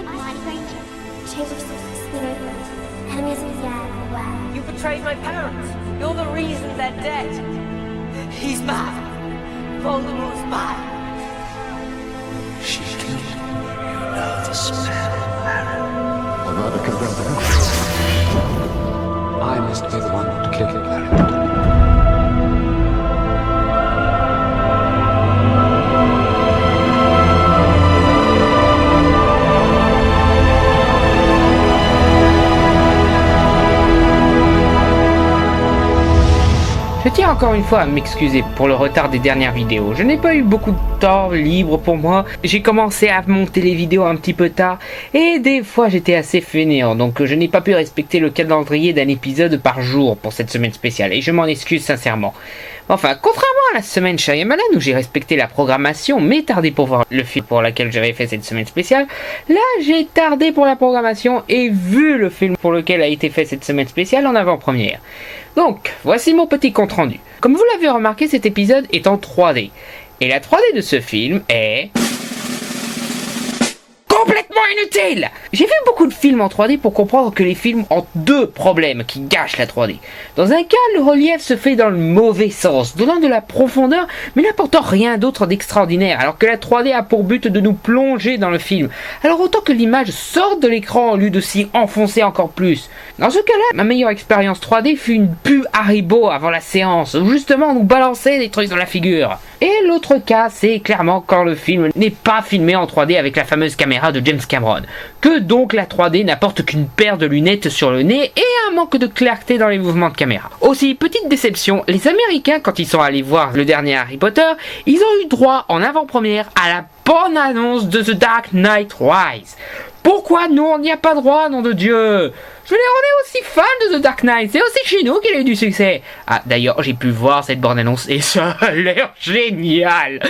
like Mind Ranger. Change enemies yeah, wow. You betrayed my parents. You're the reason they're dead. He's mad. Voldemort's mad. She killed you. You know the spell, Baron. I must be the one to kill you, Baron. Je tiens encore une fois à m'excuser pour le retard des dernières vidéos. Je n'ai pas eu beaucoup de temps libre pour moi. J'ai commencé à monter les vidéos un petit peu tard et des fois j'étais assez fainéant. Donc je n'ai pas pu respecter le calendrier d'un épisode par jour pour cette semaine spéciale et je m'en excuse sincèrement. Enfin, contrairement à la semaine Shyamalan où j'ai respecté la programmation mais tardé pour voir le film pour lequel j'avais fait cette semaine spéciale, là j'ai tardé pour la programmation et vu le film pour lequel a été fait cette semaine spéciale en avant-première. Donc, voici mon petit compte rendu. Comme vous l'avez remarqué, cet épisode est en 3D. Et la 3D de ce film est complètement inutile. J'ai vu beaucoup de films en 3D pour comprendre que les films ont deux problèmes qui gâchent la 3D. Dans un cas, le relief se fait dans le mauvais sens, donnant de la profondeur, mais n'apportant rien d'autre d'extraordinaire, alors que la 3D a pour but de nous plonger dans le film. Alors autant que l'image sorte de l'écran au lieu de s'y enfoncer encore plus. Dans ce cas-là, ma meilleure expérience 3D fut une pub Haribo avant la séance, où justement on nous balançait des trucs dans la figure. Et l'autre cas, c'est clairement quand le film n'est pas filmé en 3D avec la fameuse caméra de James Cameron. Que donc la 3D n'apporte qu'une paire de lunettes sur le nez et un manque de clarté dans les mouvements de caméra. Aussi, petite déception, les Américains, quand ils sont allés voir le dernier Harry Potter, ils ont eu droit en avant-première à la bonne annonce de The Dark Knight Rises. Pourquoi nous on n'y a pas droit, nom de Dieu? Je l'ai rendu aussi fan de The Dark Knight, c'est aussi chez nous qu'il a eu du succès. Ah d'ailleurs j'ai pu voir cette bande-annonce et ça a l'air génial.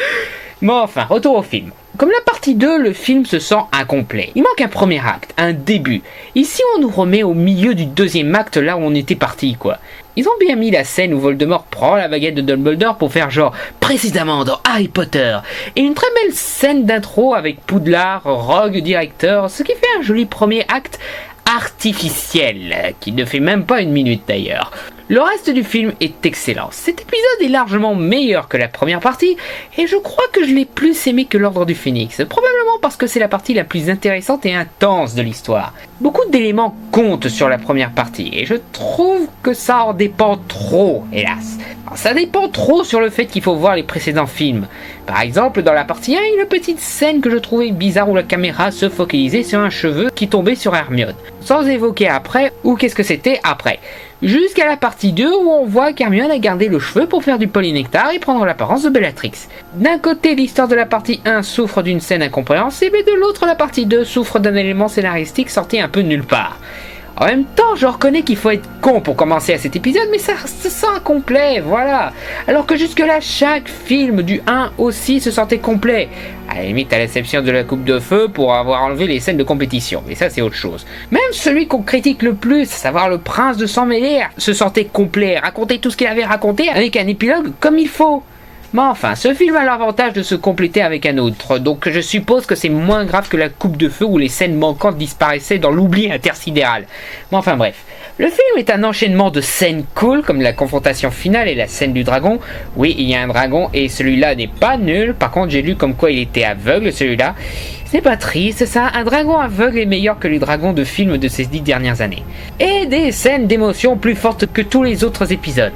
Bon enfin, retour au film. Comme la partie 2, le film se sent incomplet. Il manque un premier acte, un début. Ici on nous remet au milieu du deuxième acte là où on était parti quoi. Ils ont bien mis la scène où Voldemort prend la baguette de Dumbledore pour faire genre précisément dans Harry Potter. Et une très belle scène d'intro avec Poudlard, Rogue directeur, ce qui fait un joli premier acte artificiel, qui ne fait même pas une minute d'ailleurs. Le reste du film est excellent. Cet épisode est largement meilleur que la première partie, et je crois que je l'ai plus aimé que l'Ordre du Phénix, probablement parce que c'est la partie la plus intéressante et intense de l'histoire. Beaucoup d'éléments comptent sur la première partie, et je trouve que ça en dépend trop, hélas. Alors, ça dépend trop sur le fait qu'il faut voir les précédents films. Par exemple, dans la partie 1, il y a une petite scène que je trouvais bizarre où la caméra se focalisait sur un cheveu qui tombait sur Hermione, sans évoquer après ou qu'est-ce que c'était après. Jusqu'à la partie 2 où on voit qu'Hermione a gardé le cheveu pour faire du polynectar et prendre l'apparence de Bellatrix. D'un côté, l'histoire de la partie 1 souffre d'une scène incompréhensible et de l'autre, la partie 2 souffre d'un élément scénaristique sorti un peu de nulle part. En même temps, je reconnais qu'il faut être con pour commencer à cet épisode, mais ça se sent incomplet, voilà. Alors que jusque-là, chaque film du 1 aussi se sentait complet. À la limite, à l'exception de la coupe de feu pour avoir enlevé les scènes de compétition, mais ça c'est autre chose. Même celui qu'on critique le plus, à savoir le prince de sang mêlé, se sentait complet, racontait tout ce qu'il avait raconté avec un épilogue comme il faut. Mais enfin, ce film a l'avantage de se compléter avec un autre, donc je suppose que c'est moins grave que la coupe de feu où les scènes manquantes disparaissaient dans l'oubli intersidéral. Mais enfin bref, le film est un enchaînement de scènes cool, comme la confrontation finale et la scène du dragon. Oui, il y a un dragon et celui-là n'est pas nul, par contre j'ai lu comme quoi il était aveugle celui-là. C'est pas triste ça, un dragon aveugle est meilleur que les dragons de films de ces 10 dernières années. Et des scènes d'émotion plus fortes que tous les autres épisodes.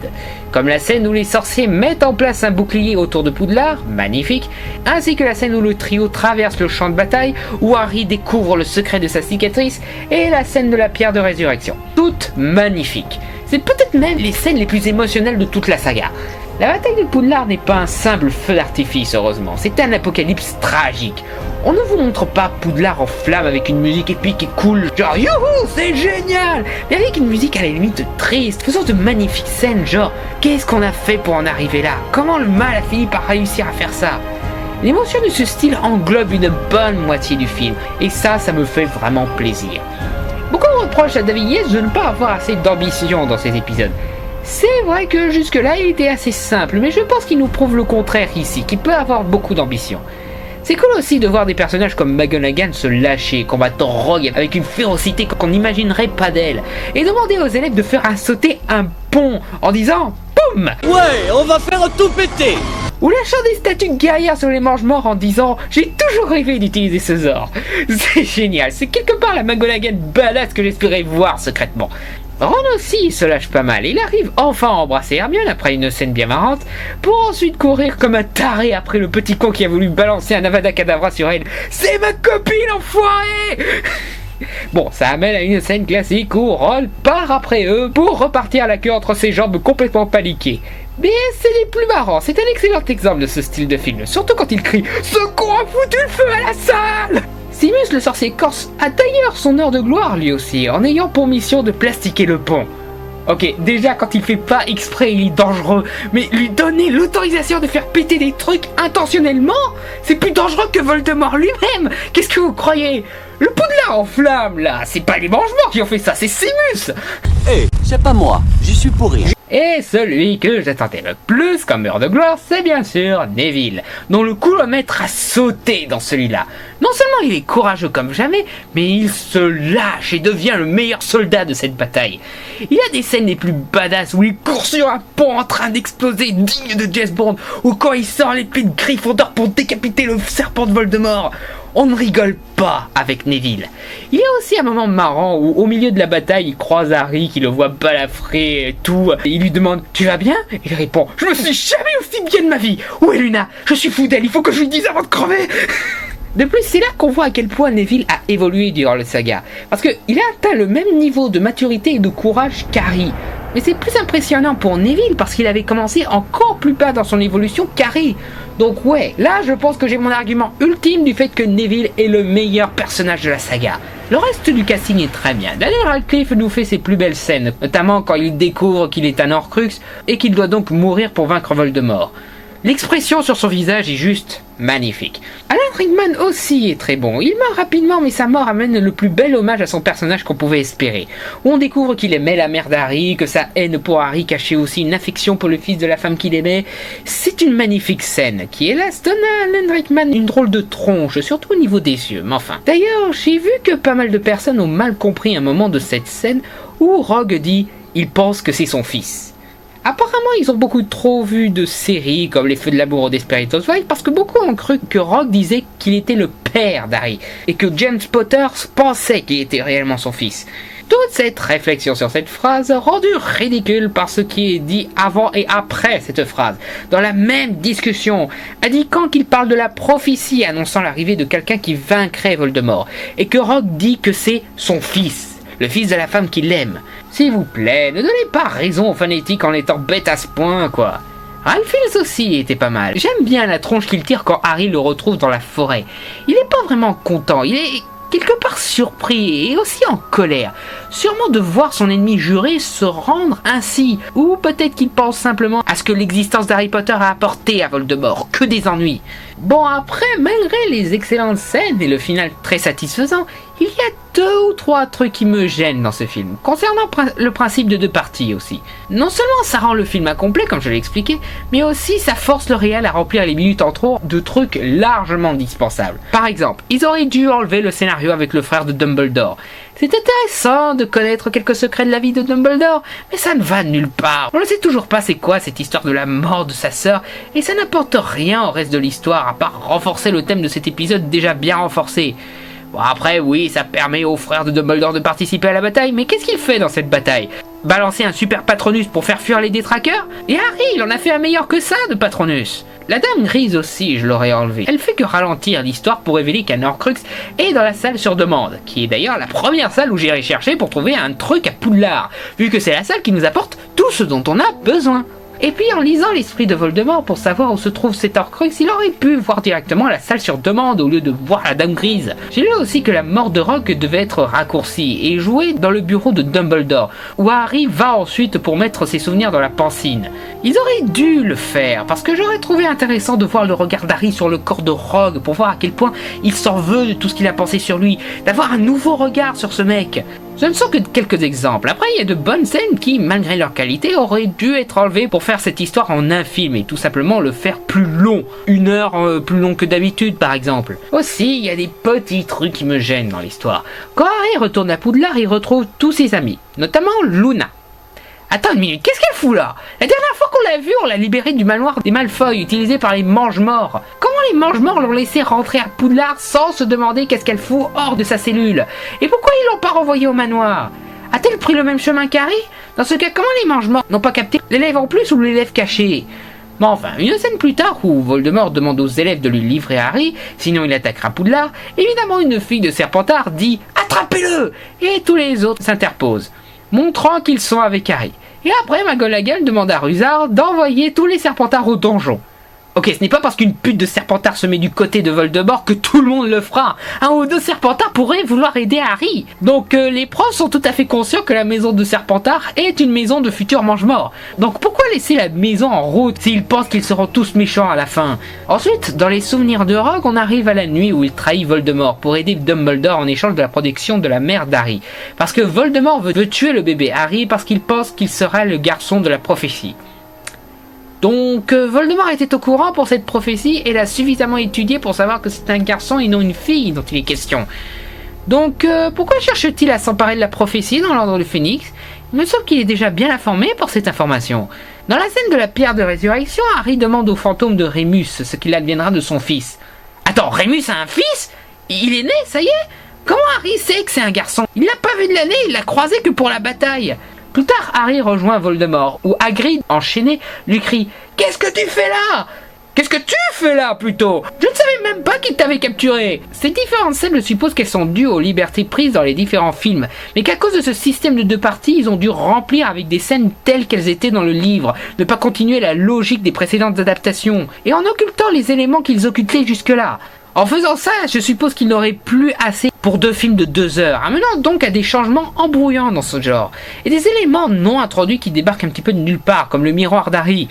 Comme la scène où les sorciers mettent en place un bouclier autour de Poudlard, magnifique, ainsi que la scène où le trio traverse le champ de bataille, où Harry découvre le secret de sa cicatrice, et la scène de la pierre de résurrection. Toutes magnifiques. C'est peut-être même les scènes les plus émotionnelles de toute la saga. La bataille de Poudlard n'est pas un simple feu d'artifice, heureusement, c'est un apocalypse tragique. On ne vous montre pas Poudlard en flammes avec une musique épique et cool, genre youhou, c'est génial, mais avec une musique à la limite triste, faisant de magnifiques scènes, genre qu'est-ce qu'on a fait pour en arriver là? Comment le mal a fini par réussir à faire ça? L'émotion de ce style englobe une bonne moitié du film, et ça me fait vraiment plaisir. Beaucoup reprochent à David Yates de ne pas avoir assez d'ambition dans ses épisodes. C'est vrai que jusque-là il était assez simple, mais je pense qu'il nous prouve le contraire ici, qu'il peut avoir beaucoup d'ambition. C'est cool aussi de voir des personnages comme McGonagall se lâcher, combattant Rogue avec une férocité qu'on n'imaginerait pas d'elle, et demander aux élèves de faire sauter un pont en disant « Boum !» Ouais, on va faire tout péter. ou lâchant des statues guerrières sur les mange-morts en disant « J'ai toujours rêvé d'utiliser ce sort !» C'est génial, c'est quelque part la McGonagall badass que j'espérais voir secrètement. Ron aussi se lâche pas mal, il arrive enfin à embrasser Hermione après une scène bien marrante, pour ensuite courir comme un taré après le petit con qui a voulu balancer un Avada Kedavra sur elle. C'est ma copine, enfoiré! Bon, ça amène à une scène classique où Ron part après eux pour repartir à la queue entre ses jambes complètement paniquées. Mais c'est les plus marrants, c'est un excellent exemple de ce style de film, surtout quand il crie « Ce con a foutu le feu à la salle !» Simus le sorcier corse a d'ailleurs son heure de gloire lui aussi, en ayant pour mission de plastiquer le pont. Ok, déjà quand il fait pas exprès il est dangereux, mais lui donner l'autorisation de faire péter des trucs intentionnellement, c'est plus dangereux que Voldemort lui-même. Qu'est-ce que vous croyez? Le Poudlard en flamme là, c'est pas les mange-morts qui ont fait ça, c'est Simus. Hé, c'est pas moi, j'y suis pour rire. Et celui que j'attendais le plus comme heure de gloire, c'est bien sûr Neville, dont le coulomètre a sauté dans celui-là. Non seulement il est courageux comme jamais, mais il se lâche et devient le meilleur soldat de cette bataille. Il a des scènes les plus badass où il court sur un pont en train d'exploser, digne de James Bond, ou quand il sort l'épée de Gryffondor pour décapiter le serpent de Voldemort. On ne rigole pas avec Neville. Il y a aussi un moment marrant où au milieu de la bataille il croise Harry qui le voit balafrer et tout. Et il lui demande « Tu vas bien ?» Il répond « Je me suis jamais aussi bien de ma vie. Où est Luna? Je suis fou d'elle, il faut que je lui dise avant de crever !» De plus, c'est là qu'on voit à quel point Neville a évolué durant le saga. Parce qu'il a atteint le même niveau de maturité et de courage qu'Harry. Mais c'est plus impressionnant pour Neville parce qu'il avait commencé encore plus bas dans son évolution qu'Harry. Donc ouais, là je pense que j'ai mon argument ultime du fait que Neville est le meilleur personnage de la saga. Le reste du casting est très bien. Daniel Radcliffe nous fait ses plus belles scènes, notamment quand il découvre qu'il est un Horcrux et qu'il doit donc mourir pour vaincre Voldemort. L'expression sur son visage est juste magnifique. Alan Rickman aussi est très bon. Il meurt rapidement, mais sa mort amène le plus bel hommage à son personnage qu'on pouvait espérer. Où on découvre qu'il aimait la mère d'Harry, que sa haine pour Harry cachait aussi une affection pour le fils de la femme qu'il aimait. C'est une magnifique scène qui, hélas, donne à Alan Rickman une drôle de tronche, surtout au niveau des yeux, mais enfin. D'ailleurs, j'ai vu que pas mal de personnes ont mal compris un moment de cette scène où Rogue dit « il pense que c'est son fils ». Apparemment, ils ont beaucoup trop vu de séries comme Les Feux de l'amour ou Desperate Housewives parce que beaucoup ont cru que Rogue disait qu'il était le père d'Harry et que James Potter pensait qu'il était réellement son fils. Toute cette réflexion sur cette phrase rendue ridicule par ce qui est dit avant et après cette phrase, dans la même discussion, indiquant qu'il parle de la prophétie annonçant l'arrivée de quelqu'un qui vaincrait Voldemort et que Rogue dit que c'est son fils. Le fils de la femme qu'il aime. S'il vous plaît, ne donnez pas raison aux phonétiques en étant bête à ce point, quoi. Ralph Fiennes aussi était pas mal. J'aime bien la tronche qu'il tire quand Harry le retrouve dans la forêt. Il est pas vraiment content, il est quelque part surpris et aussi en colère. Sûrement de voir son ennemi juré se rendre ainsi. Ou peut-être qu'il pense simplement à ce que l'existence d'Harry Potter a apporté à Voldemort. Que des ennuis. Bon après, malgré les excellentes scènes et le final très satisfaisant, il y a 2 ou 3 trucs qui me gênent dans ce film, concernant le principe de 2 parties aussi. Non seulement ça rend le film incomplet, comme je l'ai expliqué, mais aussi ça force le réel à remplir les minutes en trop de trucs largement dispensables. Par exemple, ils auraient dû enlever le scénario avec le frère de Dumbledore. C'est intéressant de connaître quelques secrets de la vie de Dumbledore, mais ça ne va nulle part. On ne sait toujours pas c'est quoi cette histoire de la mort de sa sœur, et ça n'apporte rien au reste de l'histoire, à part renforcer le thème de cet épisode déjà bien renforcé. Bon après oui, ça permet au frère de Dumbledore de participer à la bataille, mais qu'est-ce qu'il fait dans cette bataille? Balancer un super Patronus pour faire fuir les détraqueurs? Et Harry, il en a fait un meilleur que ça de Patronus. La Dame Grise aussi, je l'aurais enlevé. Elle fait que ralentir l'histoire pour révéler qu'un Horcrux est dans la salle sur demande, qui est d'ailleurs la première salle où j'irai chercher pour trouver un truc à Poudlard, vu que c'est la salle qui nous apporte tout ce dont on a besoin. Et puis en lisant l'esprit de Voldemort pour savoir où se trouve cet Horcrux, il aurait pu voir directement la salle sur demande au lieu de voir la Dame Grise. J'ai lu aussi que la mort de Rogue devait être raccourcie et jouée dans le bureau de Dumbledore, où Harry va ensuite pour mettre ses souvenirs dans la pancine. Ils auraient dû le faire, parce que j'aurais trouvé intéressant de voir le regard d'Harry sur le corps de Rogue pour voir à quel point il s'en veut de tout ce qu'il a pensé sur lui, d'avoir un nouveau regard sur ce mec. Ce ne sont que quelques exemples. Après, il y a de bonnes scènes qui, malgré leur qualité, auraient dû être enlevées pour faire cette histoire en un film et tout simplement le faire plus long. 1 heure plus long que d'habitude, par exemple. Aussi, il y a des petits trucs qui me gênent dans l'histoire. Quand Harry retourne à Poudlard, il retrouve tous ses amis, notamment Luna. Attends une minute, qu'est-ce qu'elle fout là? La dernière fois qu'on l'a vue, on l'a libérée du manoir des Malfoy, utilisé par les Mange-Morts. Comment les Mange-Morts l'ont laissée rentrer à Poudlard sans se demander qu'est-ce qu'elle fout hors de sa cellule? Et pourquoi ils l'ont pas renvoyée au manoir? A-t-elle pris le même chemin qu'Harry? Dans ce cas, comment les Mange-Morts n'ont pas capté l'élève en plus ou l'élève caché? Mais enfin, une scène plus tard où Voldemort demande aux élèves de lui livrer Harry, sinon il attaquera Poudlard, évidemment une fille de Serpentard dit « Attrapez-le !» et tous les autres s'interposent, montrant qu'ils sont avec Harry. Et après, McGonagall demande à Rusard d'envoyer tous les Serpentards au donjon. Ok, ce n'est pas parce qu'une pute de Serpentard se met du côté de Voldemort que tout le monde le fera. 1 ou 2 Serpentards pourraient vouloir aider Harry. Donc les profs sont tout à fait conscients que la maison de Serpentard est une maison de futurs mange-morts. Donc pourquoi laisser la maison en route s'ils pensent qu'ils seront tous méchants à la fin? Ensuite, dans les souvenirs de Rogue, on arrive à la nuit où il trahit Voldemort pour aider Dumbledore en échange de la protection de la mère d'Harry. Parce que Voldemort veut tuer le bébé Harry parce qu'il pense qu'il sera le garçon de la prophétie. Donc Voldemort était au courant pour cette prophétie et l'a suffisamment étudié pour savoir que c'est un garçon et non une fille dont il est question. Donc pourquoi cherche-t-il à s'emparer de la prophétie dans l'ordre du Phénix? Il me semble qu'il est déjà bien informé pour cette information. Dans la scène de la pierre de résurrection, Harry demande au fantôme de Rémus ce qu'il adviendra de son fils. Attends, Rémus a un fils? Il est né, ça y est? Comment Harry sait que c'est un garçon? Il l'a pas vu de l'année, il l'a croisé que pour la bataille. Plus tard, Harry rejoint Voldemort, où Hagrid, enchaîné, lui crie « Qu'est-ce que tu fais là ?» Qu'est-ce que tu fais là, plutôt? Je ne savais même pas qu'il t'avait capturé. Ces différentes scènes, je suppose qu'elles sont dues aux libertés prises dans les différents films, mais qu'à cause de ce système de 2 parties, ils ont dû remplir avec des scènes telles qu'elles étaient dans le livre, ne pas continuer la logique des précédentes adaptations, et en occultant les éléments qu'ils occultaient jusque-là. En faisant ça, je suppose qu'il n'aurait plus assez pour 2 films de 2 heures, amenant donc à des changements embrouillants dans ce genre, et des éléments non introduits qui débarquent un petit peu de nulle part, comme le miroir d'Harry.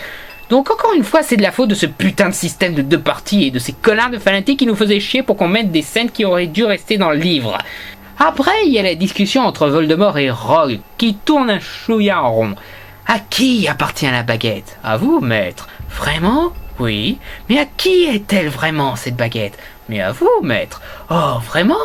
Donc encore une fois, c'est de la faute de ce putain de système de 2 parties et de ces connards de fanatiques qui nous faisaient chier pour qu'on mette des scènes qui auraient dû rester dans le livre. Après, il y a la discussion entre Voldemort et Rogue, qui tourne un chouïa en rond. À qui appartient la baguette? À vous, maître. Vraiment? Oui. Mais à qui est-elle vraiment, cette baguette? Mais à vous, maître. Oh, vraiment?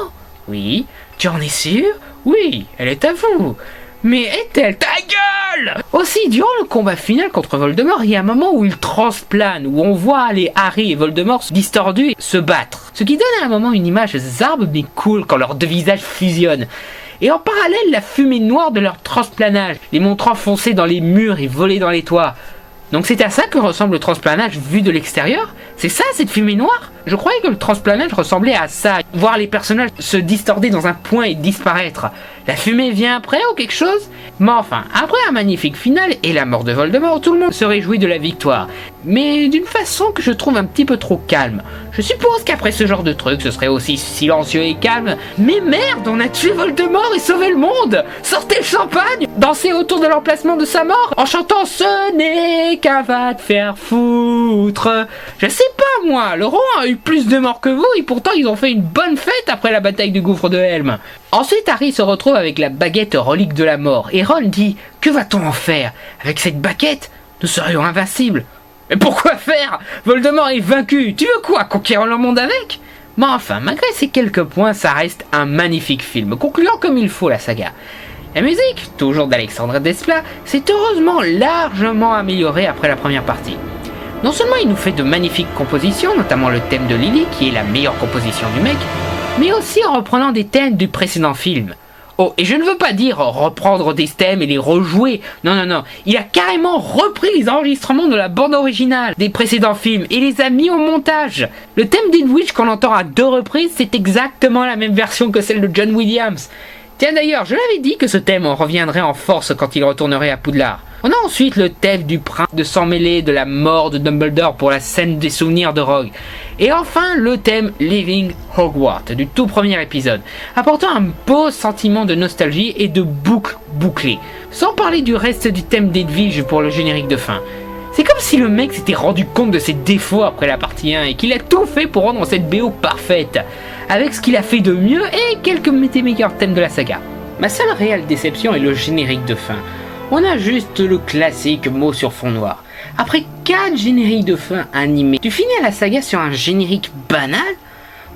Oui. Tu en es sûr? Oui, elle est à vous. Mais est-elle? Ta gueule! Aussi, durant le combat final contre Voldemort, il y a un moment où il transplane, où on voit les Harry et Voldemort distordus se battre. Ce qui donne à un moment une image zarbe mais cool quand leurs 2 visages fusionnent. Et en parallèle, la fumée noire de leur transplanage, les montrant foncer dans les murs et voler dans les toits. Donc c'est à ça que ressemble le transplanage vu de l'extérieur? C'est ça, cette fumée noire? Je croyais que le transplanage ressemblait à ça, voir les personnages se distorder dans un point et disparaître. La fumée vient après ou quelque chose? Mais enfin, après un magnifique final et la mort de Voldemort, tout le monde se réjouit de la victoire. Mais d'une façon que je trouve un petit peu trop calme. Je suppose qu'après ce genre de truc, ce serait aussi silencieux et calme. Mais merde, on a tué Voldemort et sauvé le monde! Sortez le champagne! Dansez autour de l'emplacement de sa mort en chantant « Ce n'est qu'un va te faire foutre !» Je sais pas moi, le roi a eu plus de morts que vous et pourtant ils ont fait une bonne fête après la bataille du gouffre de Helm. Ensuite, Harry se retrouve avec la baguette relique de la mort et Ron dit « Que va-t-on en faire? Avec cette baguette, nous serions invincibles. » Mais pourquoi faire? Voldemort est vaincu, tu veux quoi, conquérir le monde avec? Mais enfin, malgré ces quelques points, ça reste un magnifique film, concluant comme il faut la saga. La musique, toujours d'Alexandre Desplat, s'est heureusement largement améliorée après la première partie. Non seulement il nous fait de magnifiques compositions, notamment le thème de Lily, qui est la meilleure composition du mec, mais aussi en reprenant des thèmes du précédent film. Oh, et je ne veux pas dire reprendre des thèmes et les rejouer, non, il a carrément repris les enregistrements de la bande originale des précédents films et les a mis au montage. Le thème d'Edwidge qu'on entend à 2 reprises, c'est exactement la même version que celle de John Williams. Tiens d'ailleurs, je l'avais dit que ce thème en reviendrait en force quand il retournerait à Poudlard. On a ensuite le thème du prince de sang mêlé de la mort de Dumbledore pour la scène des souvenirs de Rogue. Et enfin le thème Leaving Hogwarts du tout premier épisode, apportant un beau sentiment de nostalgie et de boucle bouclée. Sans parler du reste du thème d'Edwidge pour le générique de fin. C'est comme si le mec s'était rendu compte de ses défauts après la partie 1 et qu'il a tout fait pour rendre cette BO parfaite, avec ce qu'il a fait de mieux et quelques des meilleurs thèmes de la saga. Ma seule réelle déception est le générique de fin. On a juste le classique mot sur fond noir. Après 4 génériques de fin animés, tu finis la saga sur un générique banal?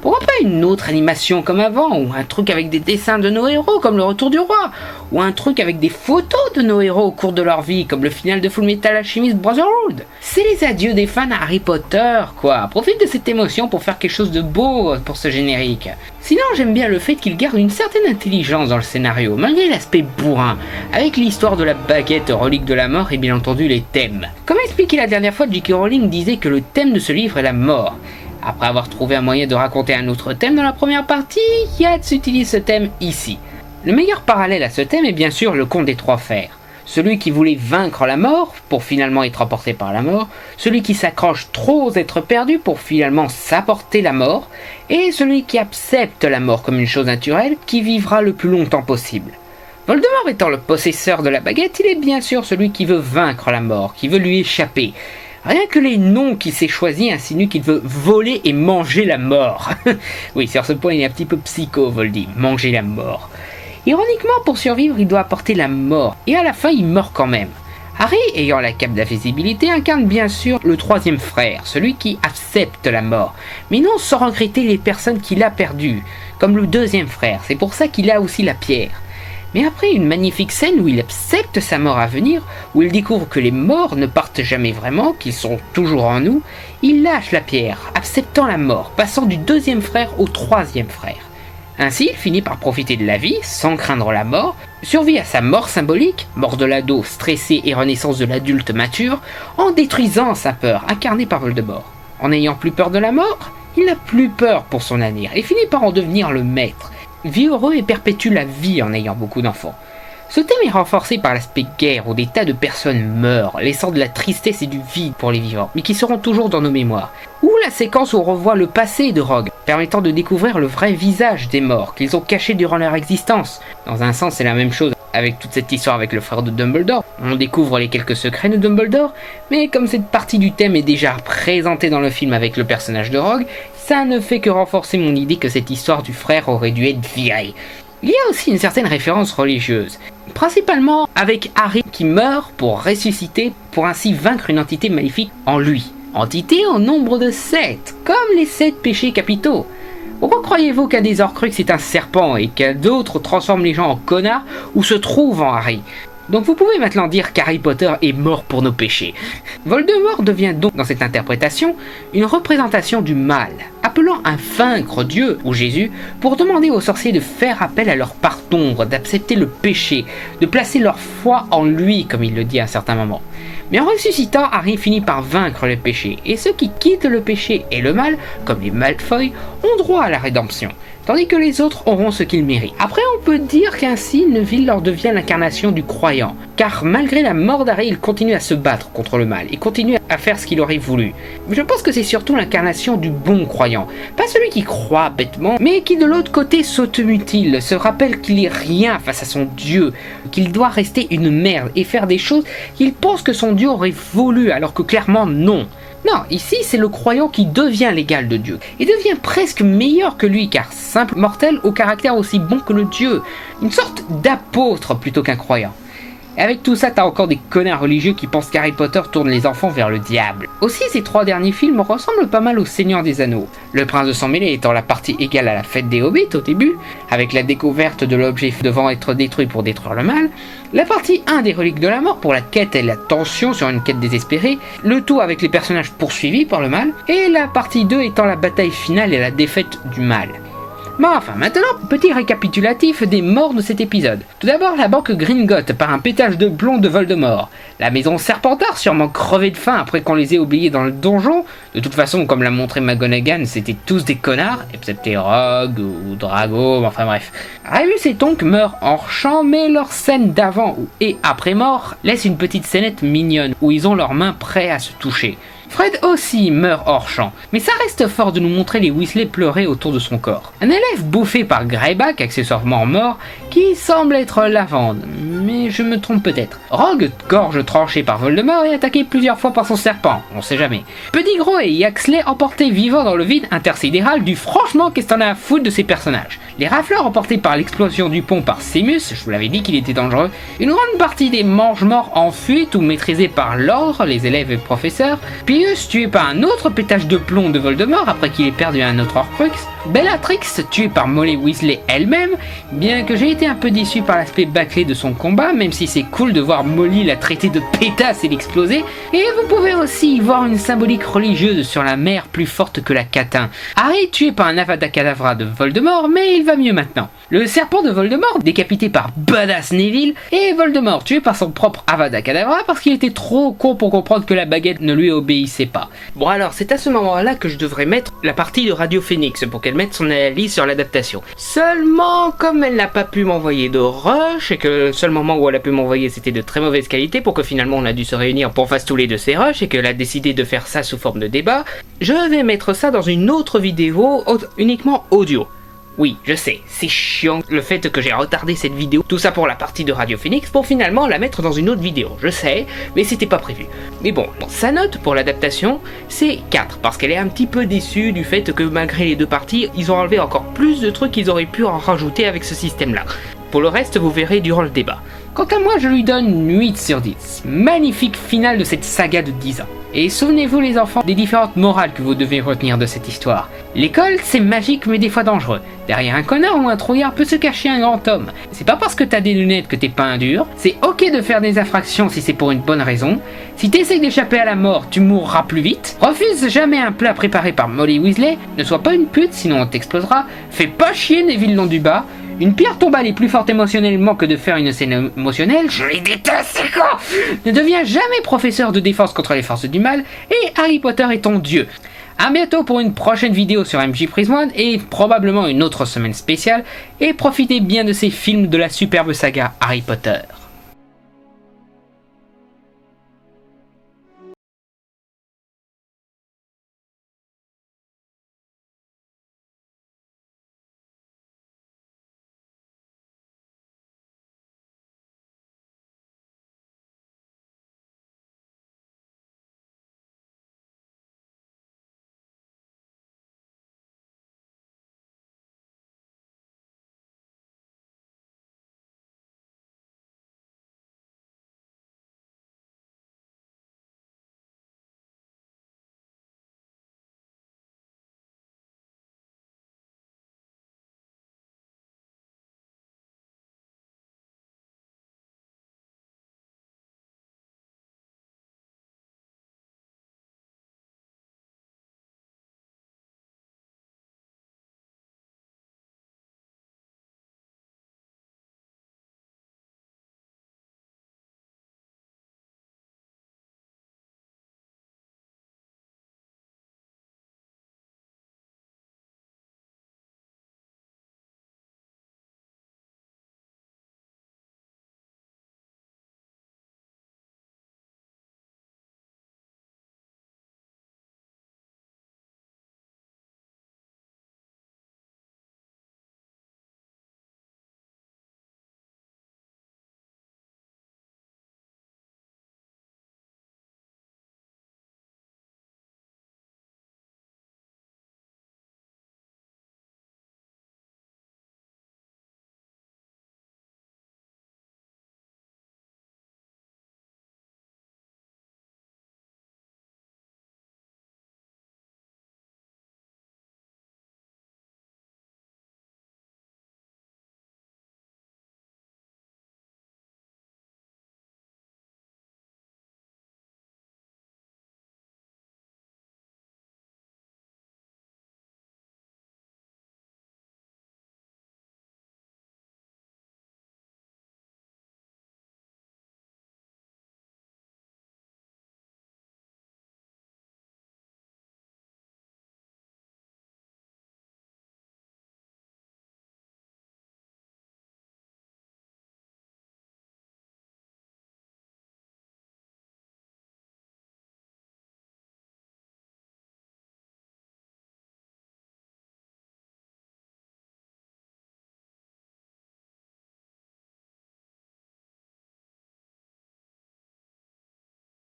Pourquoi pas une autre animation comme avant, ou un truc avec des dessins de nos héros comme le Retour du Roi, ou un truc avec des photos de nos héros au cours de leur vie comme le final de Fullmetal Alchemist Brotherhood. C'est les adieux des fans à Harry Potter, quoi. Profite de cette émotion pour faire quelque chose de beau pour ce générique. Sinon, j'aime bien le fait qu'il garde une certaine intelligence dans le scénario, malgré l'aspect bourrin, avec l'histoire de la baguette relique de la mort et bien entendu les thèmes. Comme expliqué la dernière fois, J.K. Rowling disait que le thème de ce livre est la mort. Après avoir trouvé un moyen de raconter un autre thème dans la première partie, Yates utilise ce thème ici. Le meilleur parallèle à ce thème est bien sûr le conte des trois fers. Celui qui voulait vaincre la mort pour finalement être emporté par la mort, celui qui s'accroche trop aux êtres perdus pour finalement s'apporter la mort, et celui qui accepte la mort comme une chose naturelle qui vivra le plus longtemps possible. Voldemort étant le possesseur de la baguette, il est bien sûr celui qui veut vaincre la mort, qui veut lui échapper. Rien que les noms qu'il s'est choisis insinuent qu'il veut voler et manger la mort. Oui, sur ce point, il est un petit peu psycho, Voldy, manger la mort. Ironiquement, pour survivre, il doit apporter la mort, et à la fin, il meurt quand même. Harry, ayant la cape d'invisibilité, incarne bien sûr le troisième frère, celui qui accepte la mort, mais non sans regretter les personnes qu'il a perdues, comme le deuxième frère, c'est pour ça qu'il a aussi la pierre. Mais après une magnifique scène où il accepte sa mort à venir, où il découvre que les morts ne partent jamais vraiment, qu'ils sont toujours en nous, il lâche la pierre, acceptant la mort, passant du deuxième frère au troisième frère. Ainsi, il finit par profiter de la vie, sans craindre la mort, survit à sa mort symbolique, mort de l'ado stressé et renaissance de l'adulte mature, en détruisant sa peur, incarnée par Voldemort. En n'ayant plus peur de la mort, il n'a plus peur pour son avenir, et finit par en devenir le maître. Vit heureux et perpétue la vie en ayant beaucoup d'enfants. Ce thème est renforcé par l'aspect guerre où des tas de personnes meurent, laissant de la tristesse et du vide pour les vivants, mais qui seront toujours dans nos mémoires. Ou la séquence où on revoit le passé de Rogue, permettant de découvrir le vrai visage des morts qu'ils ont cachés durant leur existence. Dans un sens, c'est la même chose avec toute cette histoire avec le frère de Dumbledore. On découvre les quelques secrets de Dumbledore, mais comme cette partie du thème est déjà présentée dans le film avec le personnage de Rogue, ça ne fait que renforcer mon idée que cette histoire du frère aurait dû être virée. Il y a aussi une certaine référence religieuse, principalement avec Harry qui meurt pour ressusciter, pour ainsi vaincre une entité maléfique en lui. Entité au nombre de 7, comme les 7 péchés capitaux. Pourquoi croyez-vous qu'un des Horcruxes est un serpent et qu'un d'autre transforme les gens en connards ou se trouve en Harry? Donc vous pouvez maintenant dire qu'Harry Potter est mort pour nos péchés. Voldemort devient donc dans cette interprétation une représentation du mal, appelant un vaincre Dieu ou Jésus pour demander aux sorciers de faire appel à leur part d'ombre, d'accepter le péché, de placer leur foi en lui comme il le dit à un certain moment. Mais en ressuscitant, Harry finit par vaincre le péché, et ceux qui quittent le péché et le mal, comme les Malfoy, ont droit à la rédemption, tandis que les autres auront ce qu'ils méritent. Après, on peut dire qu'ainsi Neville leur devient l'incarnation du croyant, car malgré la mort d'Harry, il continue à se battre contre le mal, et continue à faire ce qu'il aurait voulu. Je pense que c'est surtout l'incarnation du bon croyant, pas celui qui croit bêtement, mais qui de l'autre côté s'automutile, se rappelle qu'il est rien face à son Dieu, qu'il doit rester une merde et faire des choses qu'il pense que son Dieu aurait voulu, alors que clairement non. Non, ici c'est le croyant qui devient l'égal de Dieu, et devient presque meilleur que lui, car simple mortel au caractère aussi bon que le Dieu, une sorte d'apôtre plutôt qu'un croyant. Et avec tout ça, t'as encore des connards religieux qui pensent qu'Harry Potter tourne les enfants vers le diable. Aussi, ces 3 derniers films ressemblent pas mal au Seigneur des Anneaux. Le Prince de Sang Mêlé étant la partie égale à la fête des Hobbits au début, avec la découverte de l'objet devant être détruit pour détruire le mal. La partie 1 des Reliques de la Mort pour la quête et la tension sur une quête désespérée. Le tout avec les personnages poursuivis par le mal. Et la partie 2 étant la bataille finale et la défaite du mal. Bon, enfin, maintenant, petit récapitulatif des morts de cet épisode. Tout d'abord, la banque Gringotts par un pétage de plomb de Voldemort. La maison Serpentard, sûrement crevée de faim après qu'on les ait oubliés dans le donjon. De toute façon, comme l'a montré McGonagall, c'était tous des connards, excepté Rogue ou Drago, enfin bref. Remus et Tonks meurent hors champ, mais leur scène d'avant et après mort laisse une petite scénette mignonne où ils ont leurs mains prêts à se toucher. Fred aussi meurt hors champ, mais ça reste fort de nous montrer les Weasley pleurer autour de son corps. Un élève bouffé par Greyback, accessoirement mort, qui semble être Lavande, mais je me trompe peut-être. Rogue, gorge tranchée par Voldemort et attaqué plusieurs fois par son serpent, on sait jamais. Pettigrew et Yaxley emportés vivants dans le vide intersidéral du franchement qu'est-ce qu'on a à foutre de ces personnages. Les rafleurs emportés par l'explosion du pont par Seamus, je vous l'avais dit qu'il était dangereux. Une grande partie des mange-morts en fuite ou maîtrisés par l'ordre, les élèves et professeurs. Pius tué par un autre pétage de plomb de Voldemort après qu'il ait perdu un autre Horcrux. Bellatrix tuée par Molly Weasley elle-même, bien que j'ai été un peu déçu par l'aspect bâclé de son combat, même si c'est cool de voir Molly la traiter de pétasse et l'exploser. Et vous pouvez aussi y voir une symbolique religieuse sur la mère plus forte que la catin. Harry tué par un Avada Kedavra de Voldemort, mais il va mieux maintenant. Le serpent de Voldemort décapité par Badass Neville, et Voldemort tué par son propre Avada Kedavra parce qu'il était trop con pour comprendre que la baguette ne lui obéissait pas. Bon alors, c'est à ce moment-là que je devrais mettre la partie de Radio Phoenix pour qu'elle mette son analyse sur l'adaptation. Seulement, comme elle n'a pas pu m'envoyer de rush, et que le seul moment où elle a pu m'envoyer c'était de très mauvaise qualité, pour que finalement on a dû se réunir pour faire tous les deux ces rushs, et qu'elle a décidé de faire ça sous forme de débat, je vais mettre ça dans une autre vidéo, uniquement audio. Oui, je sais, c'est chiant le fait que j'ai retardé cette vidéo, tout ça pour la partie de Radio Phoenix, pour finalement la mettre dans une autre vidéo, je sais, mais c'était pas prévu. Mais bon, sa note pour l'adaptation, c'est 4, parce qu'elle est un petit peu déçue du fait que malgré les deux parties, ils ont enlevé encore plus de trucs qu'ils auraient pu en rajouter avec ce système-là. Pour le reste, vous verrez durant le débat. Quant à moi, je lui donne 8 sur 10. Magnifique finale de cette saga de 10 ans. Et souvenez-vous les enfants des différentes morales que vous devez retenir de cette histoire. L'école, c'est magique mais des fois dangereux. Derrière un connard ou un trouillard peut se cacher un grand homme. C'est pas parce que t'as des lunettes que t'es pas un dur. C'est ok de faire des infractions si c'est pour une bonne raison. Si t'essayes d'échapper à la mort, tu mourras plus vite. Refuse jamais un plat préparé par Molly Weasley. Ne sois pas une pute sinon on t'explosera. Fais pas chier Neville Londubat. Une pierre tombale est plus forte émotionnellement que de faire une scène émotionnelle. Je les déteste, c'est quoi ? Ne deviens jamais professeur de défense contre les forces du mal. Et Harry Potter est ton dieu. A bientôt pour une prochaine vidéo sur MJ Prism 1 et probablement une autre semaine spéciale. Et profitez bien de ces films de la superbe saga Harry Potter.